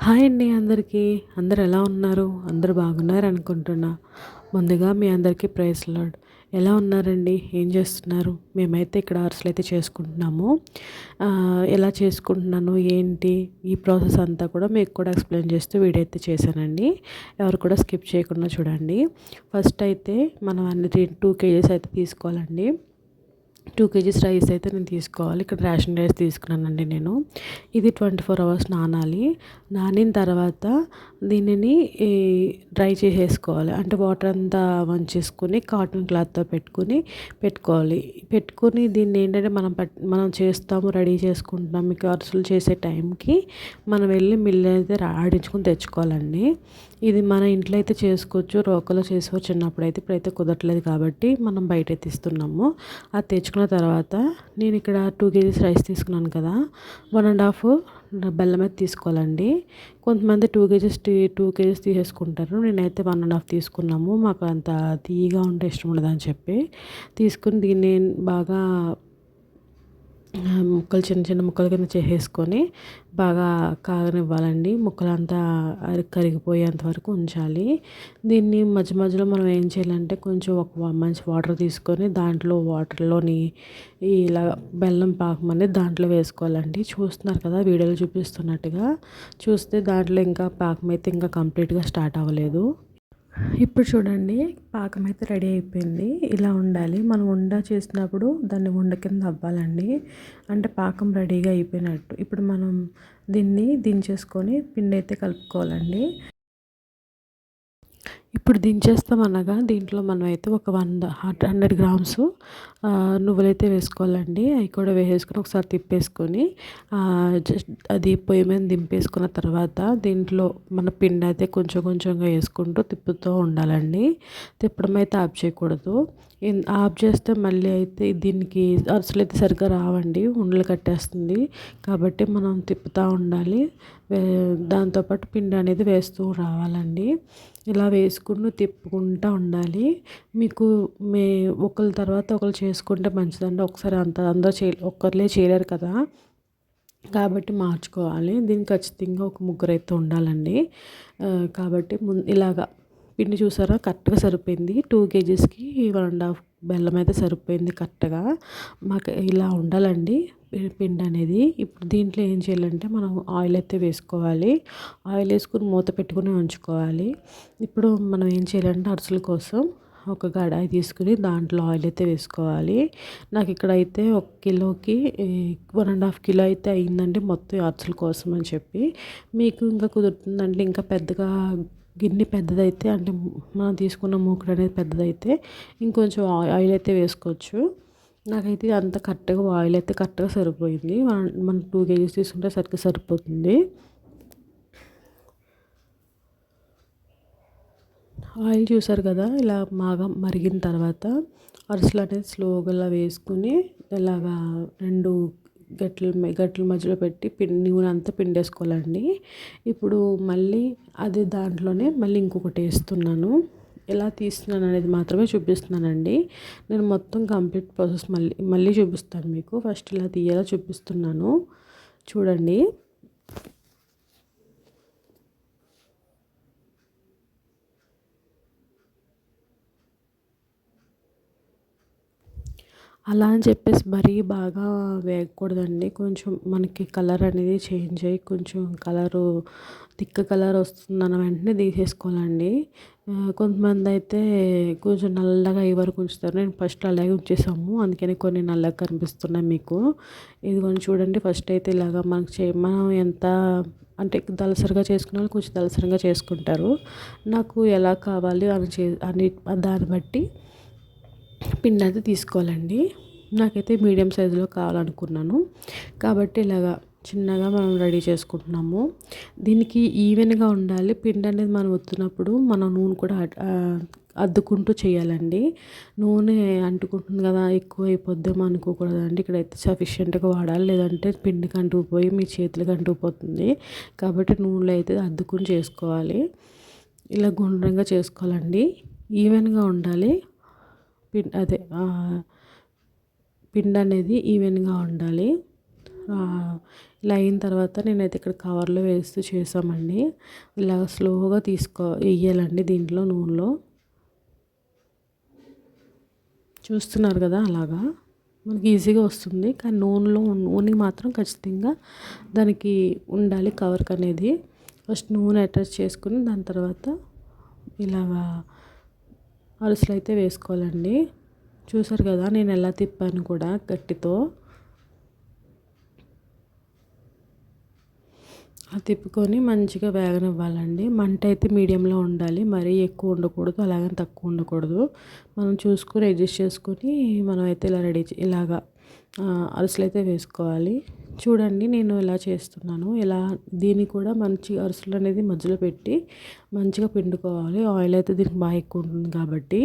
Hi అండి అందరికీ. అందరూ ఎలా ఉన్నారు? అందరూ బాగున్నారు అనుకుంటున్నా. ముందుగా మీ అందరికీ ప్రైజ్ లార్డ్. ఎలా ఉన్నారండి? ఏం చేస్తున్నారు? మేమైతే ఇక్కడ అరిసెలైతే చేసుకుంటున్నాము. ఎలా చేసుకుంటున్నాను, ఏంటి, ఈ ప్రాసెస్ అంతా కూడా మీకు కూడా ఎక్స్‌ప్లెయిన్ చేస్తూ వీడియో అయితే చేశానండి. ఎవరు కూడా స్కిప్ చేయకుండా చూడండి. ఫస్ట్ అయితే మనం అన్ని 2 కేజీస్ అయితే తీసుకోవాలండి. 2 కేజీస్ రైస్ అయితే నేను తీసుకోవాలి. ఇక్కడ రేషన్ రైస్ తీసుకున్నానండి నేను. ఇది 24 అవర్స్ నానాలి. నానిన తర్వాత దీనిని ఈ డ్రై చేసేసుకోవాలి. అంటే వాటర్ అంతా వంచేసుకొని కాటన్ క్లాత్‌తో పెట్టుకోవాలి. పెట్టుకొని దీన్ని ఏంటంటే మనం చేస్తాము, రెడీ చేసుకుంటున్నాం. మీకు అరిసెలు చేసే టైంకి మనం వెళ్ళి మిల్లు అయితే ఆడించుకొని తెచ్చుకోవాలండి. ఇది మన ఇంట్లో అయితే చేసుకోవచ్చు, రోకలో చేసుకోవచ్చు చిన్నప్పుడైతే. ఇప్పుడైతే కుదరట్లేదు కాబట్టి మనం బయట తీస్తున్నాము. అది తెచ్చుకున్న తర్వాత నేను ఇక్కడ 2 కేజీస్ రైస్ తీసుకున్నాను కదా, 1½ బెల్లం అయితే తీసుకోవాలండి. కొంతమంది 2 కేజీస్ తీసేసుకుంటారు. నేనైతే 1½ తీసుకున్నాము. మాకు అంత తీయగా ఉంటే ఇష్టం ఉండదని చెప్పి తీసుకుని దీన్ని బాగా ముక్కలు చిన్న చిన్న ముక్కల కింద చేసేసుకొని బాగా కాగనివ్వాలండి. ముక్కలంతా కరిగిపోయేంత వరకు ఉంచాలి. దీన్ని మధ్య మధ్యలో మనం ఏం చేయాలంటే కొంచెం ఒక మంచి వాటర్ తీసుకొని దాంట్లో వాటర్లోని ఇలా బెల్లం పాకం అనేది దాంట్లో వేసుకోవాలండి. చూస్తున్నారు కదా వీడియోలో చూపిస్తున్నట్టుగా. చూస్తే దాంట్లో ఇంకా పాకం అయితే ఇంకా కంప్లీట్గా స్టార్ట్ అవ్వలేదు. ఇప్పుడు చూడండి పాకం అయితే రెడీ అయిపోయింది. ఇలా ఉండాలి. మనం ఉండ చేసినప్పుడు దాన్ని ఉండ కింద అవ్వాలండి. అంటే పాకం రెడీగా అయిపోయినట్టు. ఇప్పుడు మనం దీన్ని దించేసుకొని పిండి అయితే కలుపుకోవాలండి. ఇప్పుడు దించేస్తామనగా దీంట్లో మనమైతే ఒక 100 గ్రామ్స్ నువ్వులైతే వేసుకోవాలండి. అవి కూడా వేసేసుకొని ఒకసారి తిప్పేసుకొని జస్ట్ అది పొయ్యి మీద దింపేసుకున్న తర్వాత దీంట్లో మన పిండి అయితే కొంచెం కొంచెంగా వేసుకుంటూ తిప్పుతూ ఉండాలండి. తిప్పడం అయితే ఆఫ్ చేయకూడదు. ఆఫ్ చేస్తే మళ్ళీ అయితే దీనికి అరిసెలు అయితే సరిగ్గా రావండి, ఉండలు కట్టేస్తుంది. కాబట్టి మనం తిప్పుతూ ఉండాలి. దాంతోపాటు పిండి అనేది వేస్తూ రావాలండి. ఇలా వేసుకుంటూ తిప్పుకుంటూ ఉండాలి. మీకు ఒకళ్ళ తర్వాత ఒకళ్ళు చేసుకుంటే మంచిదండి. ఒకసారి అందరూ ఒక్కర్లే చేయలేరు కదా, కాబట్టి మార్చుకోవాలి. దీనికి ఖచ్చితంగా ఒక ముగ్గురైతే ఉండాలండి. కాబట్టి ఇలాగా పిండి చూసారా కరెక్ట్గా సరిపోయింది. 2 కేజీస్కి 1½ బెల్లం అయితే సరిపోయింది కరెక్ట్గా. మాకు ఇలా ఉండాలండి పిండి అనేది. ఇప్పుడు దీంట్లో ఏం చేయాలంటే మనం ఆయిల్ అయితే వేసుకోవాలి. ఆయిల్ వేసుకుని మూత పెట్టుకుని ఉంచుకోవాలి. ఇప్పుడు మనం ఏం చేయాలంటే అరిసెల కోసం ఒక కడాయి తీసుకుని దాంట్లో ఆయిల్ అయితే వేసుకోవాలి. నాకు ఇక్కడ అయితే 1 కిలోకి 1½ కిలో అయితే అయిందండి మొత్తం అరిసెల కోసం అని చెప్పి. మీకు ఇంకా కుదురుతుందంటే ఇంకా పెద్దగా గిన్నె పెద్దదైతే అంటే మనం తీసుకున్న మూకుడు అనేది పెద్దదైతే ఇంకొంచెం ఆయిల్ అయితే వేసుకోవచ్చు. నాకైతే అంత కరెక్ట్గా ఆయిల్ అయితే కరెక్ట్గా సరిపోయింది. మనం 2 కేజీస్ తీసుకుంటే సరిగ్గా సరిపోతుంది. ఆయిల్ చూసారు కదా, ఇలా బాగా మరిగిన తర్వాత అరిసెలు అనేది స్లోగా ఇలా వేసుకుని ఇలాగా 2 గట్ల మధ్యలో పెట్టి నూనె అంతా పిండేసుకోవాలండి. ఇప్పుడు మళ్ళీ అదే దాంట్లోనే మళ్ళీ ఇంకొకటి వేస్తున్నాను. ఎలా తీస్తున్నాను అనేది మాత్రమే చూపిస్తున్నానండి. నేను మొత్తం కంప్లీట్ ప్రాసెస్ మళ్ళీ చూపిస్తాను మీకు. ఫస్ట్ ఇలా తీయాలో చూపిస్తున్నాను చూడండి. అలా అని చెప్పేసి మరీ బాగా వేగకూడదండి. కొంచెం మనకి కలర్ అనేది చేంజ్ అయ్యి కొంచెం కలరు థిక్ కలర్ వస్తుందన్న వెంటనే తీసేసుకోవాలండి. కొంతమంది అయితే కొంచెం నల్లగా అయ్యే వరకు ఉంచుతారు. నేను ఫస్ట్ అలాగే ఉంచేసాము. అందుకని కొన్ని నల్లగా కనిపిస్తున్నాయి మీకు. ఇదిగోండి చూడండి. ఫస్ట్ అయితే ఇలాగా మనం ఎంత అంటే దళసరిగా చేసుకునే వాళ్ళు కొంచెం దళసరిగా చేసుకుంటారు. నాకు ఎలా కావాలి అని దాన్ని బట్టి పిండి అయితే తీసుకోవాలండి. నాకైతే మీడియం సైజులో కావాలనుకున్నాను కాబట్టి ఇలాగా చిన్నగా మనం రెడీ చేసుకుంటున్నాము. దీనికి ఈవెన్గా ఉండాలి. పిండి అనేది మనం ఒత్తినప్పుడు మనం నూనె కూడా అద్దుకుంటూ చేయాలండి. నూనె అంటుకుంటుంది కదా, ఎక్కువ అయిపోద్దేమో అనుకోకూడదండి. ఇక్కడైతే సఫిషియెంట్గా వాడాలి, లేదంటే పిండికి అంటుకుపోయి మీ చేతులకు అంటుకుపోతుంది. కాబట్టి నూనెలో అయితే అద్దుకుని చేసుకోవాలి. ఇలా గుండ్రంగా చేసుకోవాలండి. ఈవెన్గా ఉండాలి. అదే పిండి అనేది ఈవెన్గా ఉండాలి. ఇలా అయిన తర్వాత నేనైతే ఇక్కడ కవర్లో వేస్తూ చేసామండి. ఇలా స్లోగా వేయాలండి దీంట్లో నూనెలో. చూస్తున్నారు కదా అలాగా మనకి ఈజీగా వస్తుంది. కానీ నూనె మాత్రం ఖచ్చితంగా దానికి ఉండాలి కవర్కి అనేది. ఫస్ట్ నూనె అటాచ్ చేసుకుని దాని తర్వాత ఇలాగా అరిసెలు అయితే వేసుకోవాలండి. చూసారు కదా నేను ఎలా తిప్పాను కూడా గట్టితో. తిప్పుకొని మంచిగా వేగనివ్వాలండి. మంట అయితే మీడియంలో ఉండాలి. మరీ ఎక్కువ ఉండకూడదు, అలాగని తక్కువ ఉండకూడదు. మనం చూసుకొని అడ్జస్ట్ చేసుకొని మనం అయితే ఇలాగా అరిసెలు అయితే వేసుకోవాలి. చూడండి నేను ఎలా చేస్తున్నాను. దీన్ని కూడా మంచి అరిసెలు అనేది మధ్యలో పెట్టి మంచిగా పిండుకోవాలి. ఆయిల్ అయితే దీనికి బాగా ఎక్కువ ఉంటుంది కాబట్టి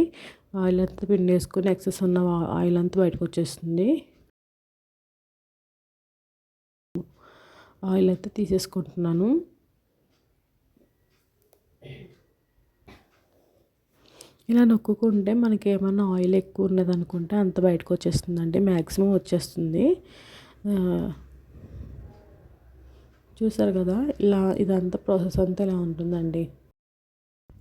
ఆయిల్ అంతా పిండేసుకొని ఎక్సెస్ ఉన్న ఆయిల్ అంతా బయటకు వచ్చేస్తుంది. ఆయిల్ అయితే తీసేసుకుంటున్నాను. ఇలా నొక్కుకుంటే మనకి ఏమన్నా ఆయిల్ ఎక్కువ ఉన్నదనుకుంటే అంత బయటకు వచ్చేస్తుందండి. మ్యాక్సిమం వచ్చేస్తుంది. చూసారు కదా ఇదంతా ప్రాసెస్ అంతా ఇలా ఉంటుందండి.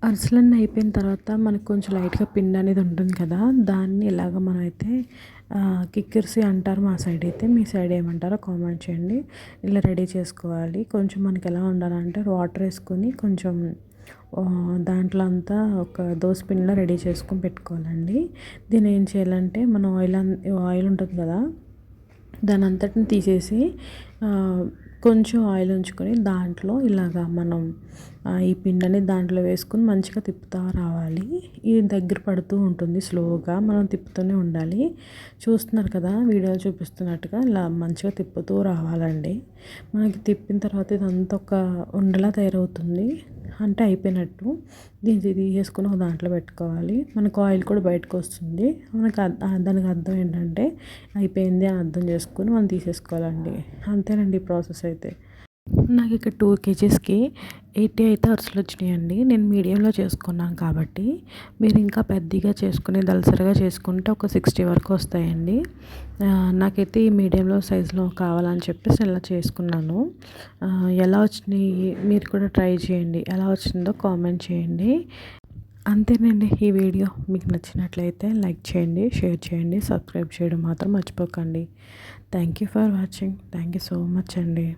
అరిసెలన్నీ అయిపోయిన తర్వాత మనకు కొంచెం లైట్గా పిండి అనేది ఉంటుంది కదా, దాన్ని ఇలాగ మనమైతే కిక్కిరిసి అంటారు మా సైడ్ అయితే. మీ సైడ్ ఏమంటారో కామెంట్ చేయండి. ఇలా రెడీ చేసుకోవాలి. కొంచెం మనకి ఎలా ఉండాలంటే వాటర్ వేసుకొని కొంచెం దాంట్లో అంతా ఒక దోసపిండిలా రెడీ చేసుకొని పెట్టుకోవాలండి. దీన్ని ఏం చేయాలంటే మనం ఆయిల్ ఉంటుంది కదా, దాని అంతటిని తీసేసి కొంచెం ఆయిల్ ఉంచుకొని దాంట్లో ఇలాగా మనం ఈ పిండిని దాంట్లో వేసుకొని మంచిగా తిప్పుతూ రావాలి. ఇది దగ్గర పడుతూ ఉంటుంది. స్లోగా మనం తిప్పుతూనే ఉండాలి. చూస్తున్నారు కదా వీడియోలో చూపిస్తున్నట్టుగా ఇలా మంచిగా తిప్పుతూ రావాలండి. మనకి తిప్పిన తర్వాత ఇదంతా ఒక ఉండలా తయారవుతుంది. అంటే అయిపోయినట్టు. దీన్ని తీసేసుకొని ఒక దాంట్లో పెట్టుకోవాలి. మనకు ఆయిల్ కూడా బయటకు వస్తుంది. దానికి అర్థం ఏంటంటే అయిపోయింది అని అర్థం చేసుకొని మనం తీసేసుకోవాలండి. అంతేనండి ప్రాసెస్ అయితే. నాకు ఇక్కడ 2 kgsకి 80 అయితే అరిసెలు వచ్చినాయండి. నేను మీడియంలో చేసుకున్నాను కాబట్టి మీరు ఇంకా పెద్దగా చేసుకుని దలసరిగా చేసుకుంటే ఒక 60 వరకు వస్తాయండి. నాకైతే ఈ మీడియంలో సైజులో కావాలని చెప్పేసి ఇలా చేసుకున్నాను. ఎలా వచ్చినాయి మీరు కూడా ట్రై చేయండి. ఎలా వచ్చిందో కామెంట్ చేయండి. అంతేనండి. ఈ వీడియో మీకు నచ్చినట్లయితే లైక్ చేయండి, షేర్ చేయండి, సబ్స్క్రైబ్ చేయడం మాత్రం మర్చిపోకండి. Thank you for watching. Thank you so much అండి.